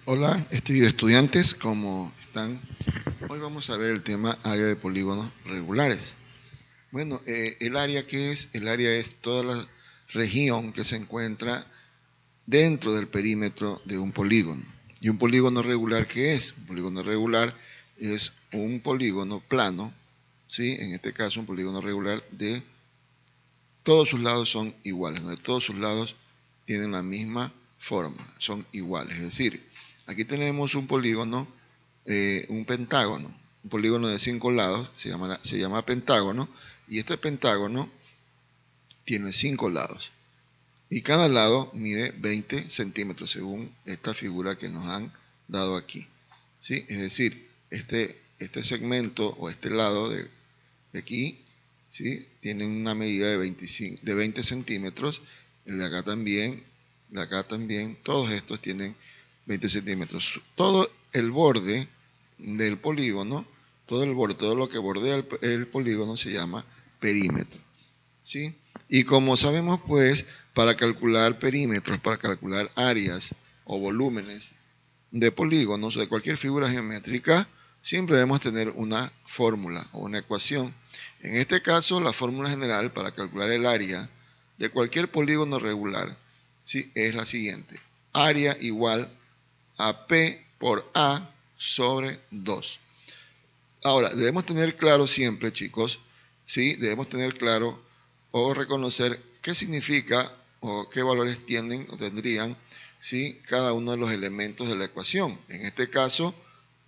Hola, estudiantes, ¿cómo están? Hoy vamos a ver el tema área de polígonos regulares. Bueno, el área ¿qué es? El área es toda la región que se encuentra dentro del perímetro de un polígono. ¿Y un polígono regular qué es? Un polígono regular es un polígono plano, ¿sí? En este caso un polígono regular de todos sus lados son iguales, donde todos sus lados tienen la misma forma, son iguales. Es decir, aquí tenemos un polígono, un pentágono, un polígono de 5 lados, se llama pentágono, y este pentágono tiene 5 lados. Y cada lado mide 20 centímetros, según esta figura que nos han dado aquí. ¿Sí? Es decir, este segmento o este lado de aquí, ¿sí? Tiene una medida de 20 centímetros, el de acá también, todos estos tienen 20 centímetros. Todo el borde del polígono, todo lo que bordea el polígono se llama perímetro, ¿sí? Y como sabemos, pues, para calcular perímetros, para calcular áreas o volúmenes de polígonos o de cualquier figura geométrica, siempre debemos tener una fórmula o una ecuación. En este caso, la fórmula general para calcular el área de cualquier polígono regular, ¿sí?, es la siguiente. Área igual a P por A sobre 2. Ahora, debemos tener claro siempre, chicos, ¿sí? Debemos tener claro o reconocer qué significa o qué valores tienen o tendrían, ¿sí?, cada uno de los elementos de la ecuación. En este caso,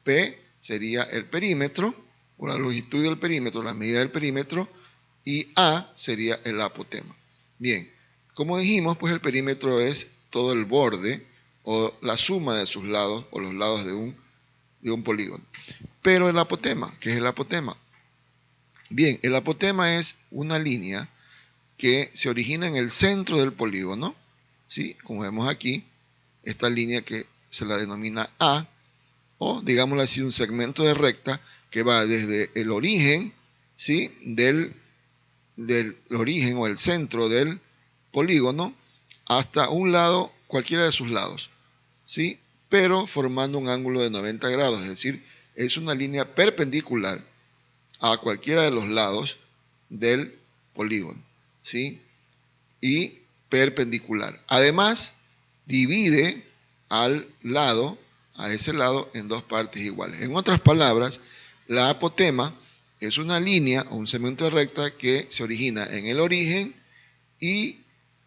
P sería el perímetro, o la longitud del perímetro, la medida del perímetro, y A sería el apotema. Bien, como dijimos, pues el perímetro es todo el borde o la suma de sus lados o los lados de un polígono. Pero el apotema, ¿qué es el apotema? Bien, el apotema es una línea que se origina en el centro del polígono, ¿sí? Como vemos aquí, esta línea que se la denomina A, o digámoslo así, un segmento de recta que va desde el origen, ¿sí?, del origen o el centro del polígono hasta un lado, cualquiera de sus lados, ¿sí?, pero formando un ángulo de 90 grados, es decir, es una línea perpendicular a cualquiera de los lados del polígono, ¿sí?, y perpendicular. Además, divide al lado, a ese lado, en dos partes iguales. En otras palabras, la apotema es una línea o un segmento de recta que se origina en el origen y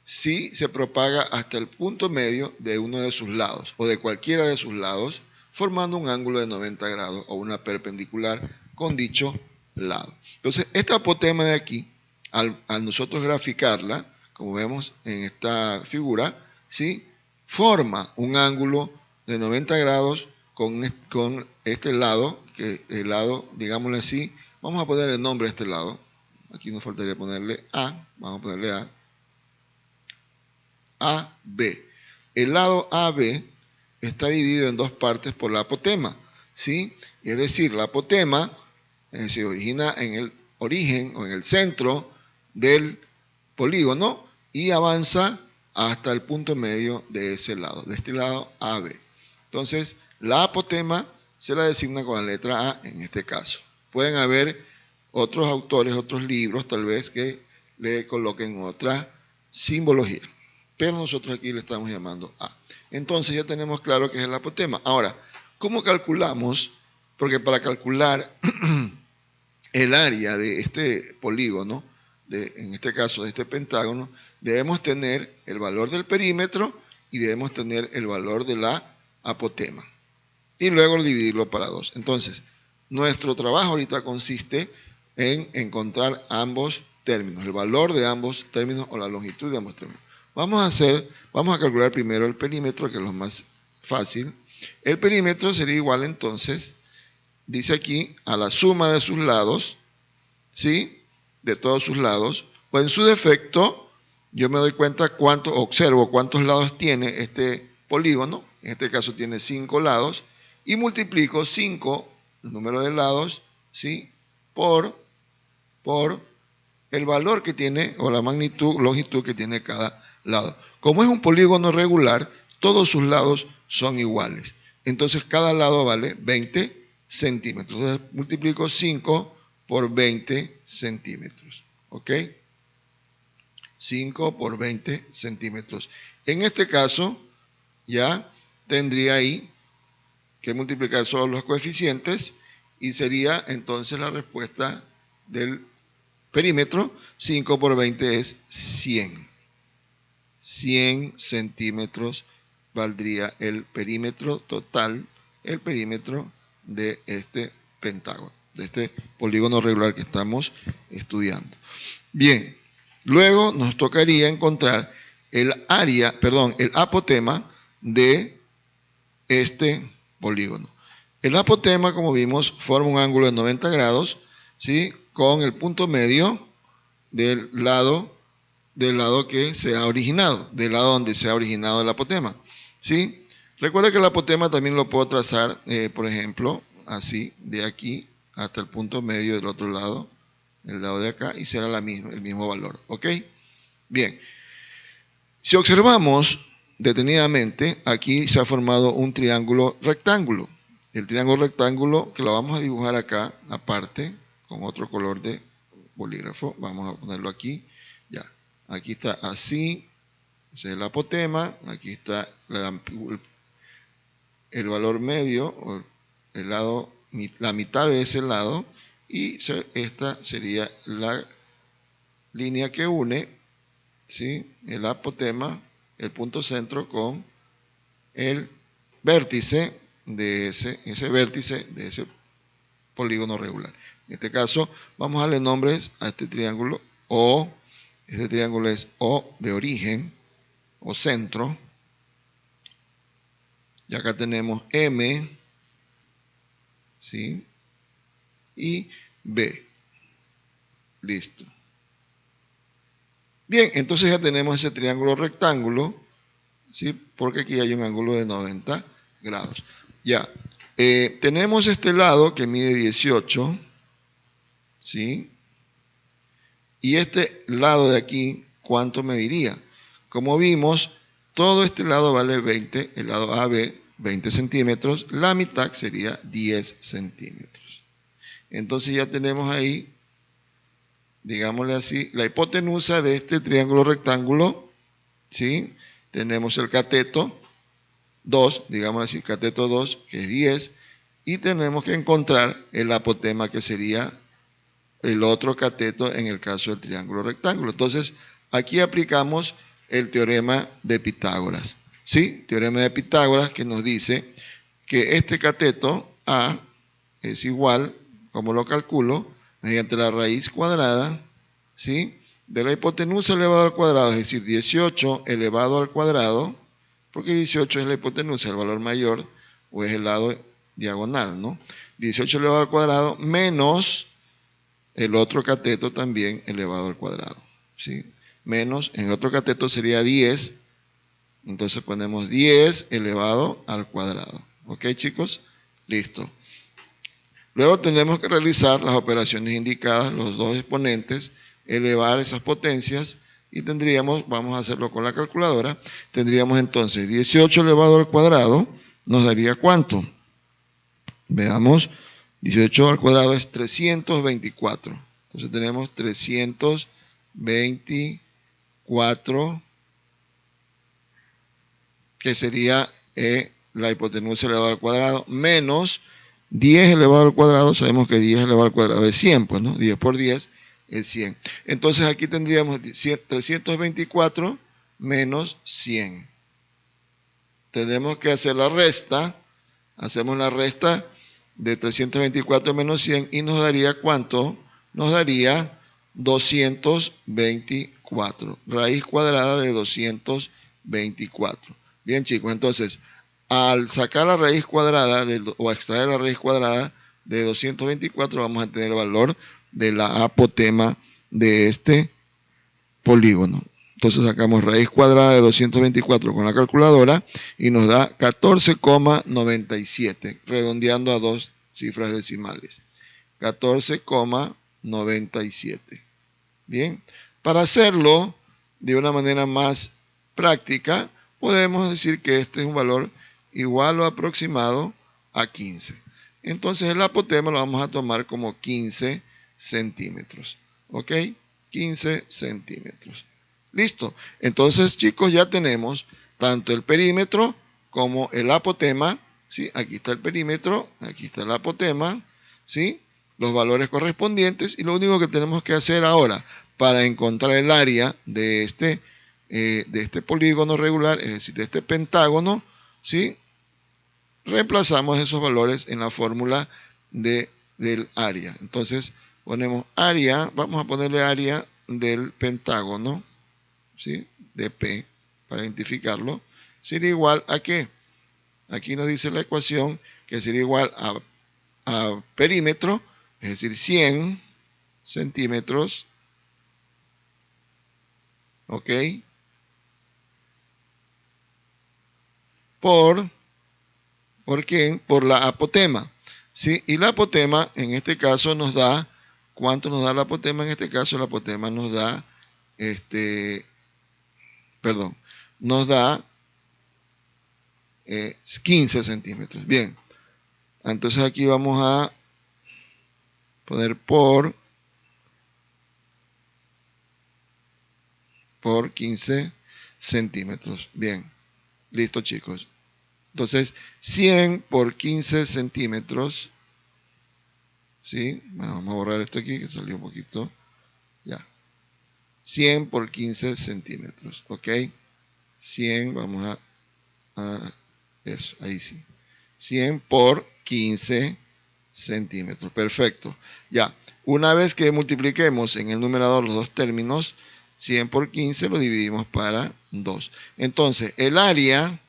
si se propaga hasta el punto medio de uno de sus lados o de cualquiera de sus lados, formando un ángulo de 90 grados o una perpendicular con dicho lado. Entonces, esta apotema de aquí, al nosotros graficarla, como vemos en esta figura, ¿sí?, forma un ángulo de 90 grados con este lado, que el lado, digámosle así, vamos a poner el nombre a este lado, aquí nos faltaría ponerle A, vamos a ponerle A, AB. El lado AB está dividido en dos partes por la apotema, ¿sí? Es decir, la apotema se origina en el origen o en el centro del polígono y avanza hasta el punto medio de ese lado, de este lado AB. Entonces, la apotema se la designa con la letra A en este caso. Pueden haber otros autores, otros libros tal vez que le coloquen otra simbología, pero nosotros aquí le estamos llamando A. Entonces ya tenemos claro qué es el apotema. Ahora, ¿cómo calculamos? Porque para calcular el área de este polígono, en este caso de este pentágono, debemos tener el valor del perímetro y debemos tener el valor de la apotema. Y luego dividirlo para 2. Entonces, nuestro trabajo ahorita consiste en encontrar ambos términos, el valor de ambos términos o la longitud de ambos términos. Vamos a calcular primero el perímetro, que es lo más fácil. El perímetro sería igual entonces, dice aquí, a la suma de sus lados, ¿sí?, de todos sus lados, o en su defecto, yo me doy cuenta observo cuántos lados tiene este polígono, en este caso tiene 5 lados, y multiplico 5, el número de lados, ¿sí?, por el valor que tiene, o la longitud que tiene cada lado. Como es un polígono regular, todos sus lados son iguales. entonces cada lado vale 20 centímetros. Entonces multiplico 5 por 20 centímetros. ¿Ok? 5 por 20 centímetros. En este caso, ya tendría ahí que multiplicar solo los coeficientes y sería entonces la respuesta del perímetro. 5 por 20 es 100. 100 centímetros valdría el perímetro total, el perímetro de este pentágono, de este polígono regular que estamos estudiando. Bien, luego nos tocaría encontrar el apotema de este polígono. El apotema, como vimos, forma un ángulo de 90 grados, ¿sí?, con el punto medio del lado que se ha originado, del lado donde se ha originado el apotema, ¿sí? Recuerda que el apotema también lo puedo trazar, por ejemplo, así, de aquí hasta el punto medio del otro lado, el lado de acá, y será el mismo valor, ¿ok? Bien, si observamos detenidamente, aquí se ha formado un triángulo rectángulo. El triángulo rectángulo, que lo vamos a dibujar acá, aparte, con otro color de bolígrafo, vamos a ponerlo aquí, ya. Aquí está así, ese es el apotema, aquí está el valor medio, o el lado, la mitad de ese lado, y esta sería la línea que une, ¿sí?, el apotema, el punto centro, con el vértice de ese vértice de ese polígono regular. En este caso, vamos a darle nombres a este triángulo O. Este triángulo es O de origen o centro. Y acá tenemos M, ¿sí?, y B. Listo. Bien, entonces ya tenemos ese triángulo rectángulo, ¿sí?, porque aquí hay un ángulo de 90 grados. Ya, tenemos este lado que mide 18, ¿sí?, y este lado de aquí, ¿cuánto mediría? Como vimos, todo este lado vale 20, el lado AB, 20 centímetros, la mitad sería 10 centímetros. Entonces ya tenemos ahí, digámosle así, la hipotenusa de este triángulo rectángulo, ¿sí? Tenemos el cateto 2, digámosle así, cateto 2, que es 10, y tenemos que encontrar el apotema, que sería el otro cateto en el caso del triángulo rectángulo. Entonces, aquí aplicamos el teorema de Pitágoras, ¿sí? Teorema de Pitágoras, que nos dice que este cateto A es igual, ¿cómo lo calculo? Mediante la raíz cuadrada, ¿sí?, de la hipotenusa elevado al cuadrado, es decir, 18 elevado al cuadrado, porque 18 es la hipotenusa, el valor mayor, o es el lado diagonal, ¿no? 18 elevado al cuadrado menos el otro cateto también elevado al cuadrado, ¿sí? Menos, en el otro cateto sería 10, entonces ponemos 10 elevado al cuadrado. ¿Ok, chicos? Listo. Luego tenemos que realizar las operaciones indicadas, los dos exponentes, elevar esas potencias, y tendríamos, vamos a hacerlo con la calculadora, tendríamos entonces 18 elevado al cuadrado, nos daría ¿cuánto? Veamos, 18 al cuadrado es 324. Entonces tenemos 324, que sería la hipotenusa elevada al cuadrado, menos 10 elevado al cuadrado. Sabemos que 10 elevado al cuadrado es 100, pues, ¿no? 10 por 10 es 100. Entonces aquí tendríamos 324 menos 100. Tenemos que hacer la resta. Hacemos la resta de 324 menos 100 y nos daría ¿cuánto? Nos daría 224. Raíz cuadrada de 224. Bien, chicos, entonces, al sacar la raíz cuadrada o extraer la raíz cuadrada de 224, vamos a tener el valor de la apotema de este polígono. Entonces sacamos raíz cuadrada de 224 con la calculadora y nos da 14,97, redondeando a dos cifras decimales. 14,97. Bien, para hacerlo de una manera más práctica, podemos decir que este es un valor igual o aproximado a 15. Entonces el apotema lo vamos a tomar como 15 centímetros. ¿Ok? 15 centímetros. Listo. Entonces, chicos, ya tenemos tanto el perímetro como el apotema. ¿Sí? Aquí está el perímetro, aquí está el apotema. ¿Sí? Los valores correspondientes. Y lo único que tenemos que hacer ahora para encontrar el área de este polígono regular, es decir, de este pentágono, ¿sí? Reemplazamos esos valores en la fórmula del área. Entonces ponemos área, vamos a ponerle área del pentágono, ¿sí? De P, para identificarlo, sería igual a ¿qué? Aquí nos dice la ecuación que sería igual a perímetro, es decir, 100 centímetros, ¿ok? ¿Por quién? Por la apotema, ¿sí? Y la apotema en este caso nos da, ¿cuánto nos da la apotema? En este caso la apotema nos da, nos da 15 centímetros. Bien, entonces aquí vamos a poner por 15 centímetros. Bien, listo, chicos. Entonces, 100 por 15 centímetros, ¿sí? Bueno, vamos a borrar esto aquí, que salió un poquito. Ya. 100 por 15 centímetros, ¿ok? 100, vamos a eso, ahí sí. 100 por 15 centímetros, perfecto. Ya, una vez que multipliquemos en el numerador los dos términos, 100 por 15 lo dividimos para 2. Entonces, el área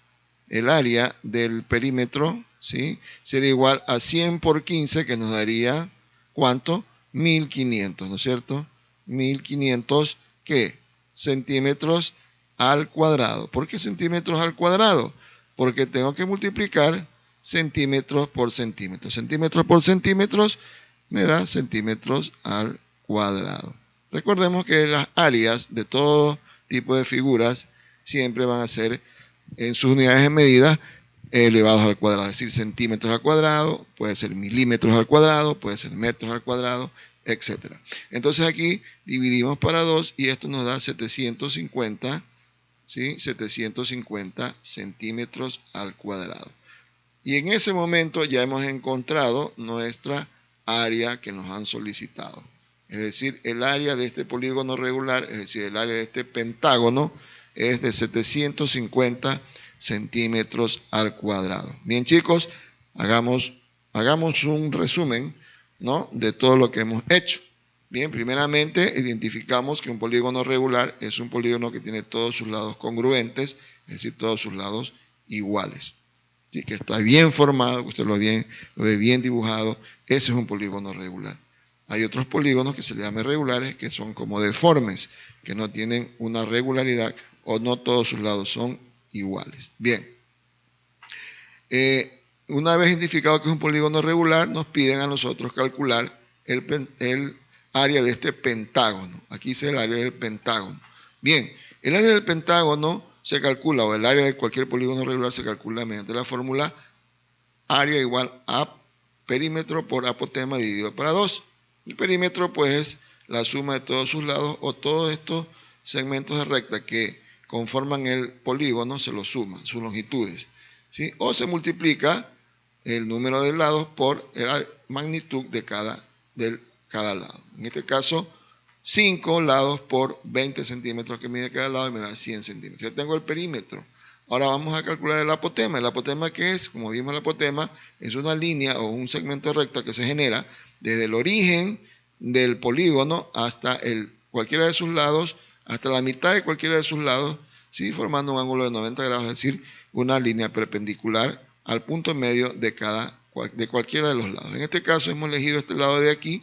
del perímetro, ¿sí? Sería igual a 100 por 15, que nos daría, ¿cuánto? 1500, ¿no es cierto? 1500, ¿qué? Centímetros al cuadrado. ¿Por qué centímetros al cuadrado? Porque tengo que multiplicar centímetros por centímetros. Centímetros por centímetros me da centímetros al cuadrado. Recordemos que las áreas de todo tipo de figuras siempre van a ser en sus unidades de medida elevados al cuadrado, es decir, centímetros al cuadrado, puede ser milímetros al cuadrado, puede ser metros al cuadrado, etc. Entonces aquí dividimos para 2 y esto nos da 750, ¿sí? 750 centímetros al cuadrado. Y en ese momento ya hemos encontrado nuestra área que nos han solicitado. Es decir, el área de este polígono regular, es decir, el área de este pentágono, es de 750 centímetros al cuadrado. Bien, chicos, hagamos un resumen, ¿no?, de todo lo que hemos hecho. Bien, primeramente identificamos que un polígono regular es un polígono que tiene todos sus lados congruentes, es decir, todos sus lados iguales. ¿Sí? Que está bien formado, que usted lo ve bien dibujado, ese es un polígono regular. Hay otros polígonos que se le llaman irregulares, que son como deformes, que no tienen una regularidad o no todos sus lados son iguales. Bien, una vez identificado que es un polígono regular, nos piden a nosotros calcular el área de este pentágono. Aquí dice el área del pentágono. Bien, el área del pentágono se calcula, o el área de cualquier polígono regular se calcula mediante la fórmula área igual a perímetro por apotema dividido para 2. El perímetro pues es la suma de todos sus lados, o todos estos segmentos de recta que conforman el polígono se los suman, sus longitudes, ¿sí? O se multiplica el número de lados por la magnitud de cada lado. En este caso, 5 lados por 20 centímetros que mide cada lado y me da 100 centímetros. Ya tengo el perímetro. Ahora vamos a calcular el apotema. El apotema, ¿qué es? Como vimos, el apotema es una línea o un segmento recta que se genera desde el origen del polígono hasta cualquiera de sus lados, hasta la mitad de cualquiera de sus lados, ¿sí? Formando un ángulo de 90 grados, es decir, una línea perpendicular al punto medio de cualquiera de los lados. En este caso hemos elegido este lado de aquí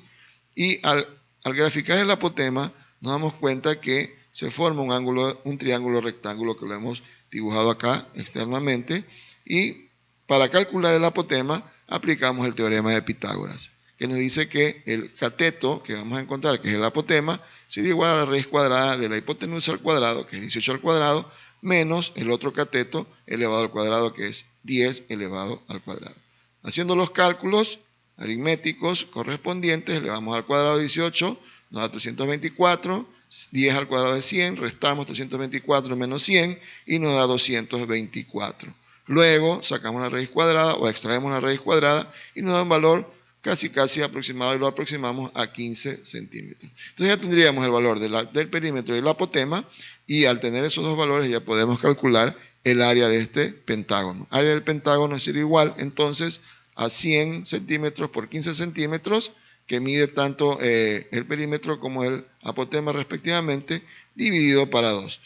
y al graficar el apotema nos damos cuenta que se forma un triángulo rectángulo que lo hemos dibujado acá externamente, y para calcular el apotema aplicamos el teorema de Pitágoras, que nos dice que el cateto que vamos a encontrar, que es el apotema, sería igual a la raíz cuadrada de la hipotenusa al cuadrado, que es 18 al cuadrado, menos el otro cateto elevado al cuadrado, que es 10 elevado al cuadrado. Haciendo los cálculos aritméticos correspondientes, elevamos al cuadrado 18, nos da 324, 10 al cuadrado de 100, restamos 324 menos 100 y nos da 224. Luego sacamos la raíz cuadrada o extraemos la raíz cuadrada y nos da un valor casi aproximado, y lo aproximamos a 15 centímetros. Entonces ya tendríamos el valor del perímetro y el apotema, y al tener esos dos valores ya podemos calcular el área de este pentágono. Área del pentágono es igual entonces a 100 centímetros por 15 centímetros, que mide tanto el perímetro como el apotema respectivamente, dividido para 2.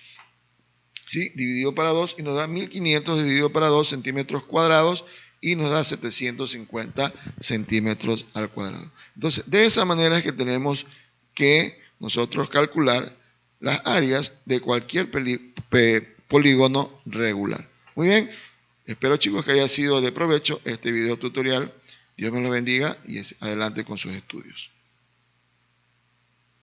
¿Sí? Dividido para 2 y nos da 1500 dividido para 2 centímetros cuadrados, y nos da 750 centímetros al cuadrado. Entonces, de esa manera es que tenemos que nosotros calcular las áreas de cualquier polígono regular. Muy bien, espero, chicos, que haya sido de provecho este video tutorial. Dios me lo bendiga y adelante con sus estudios.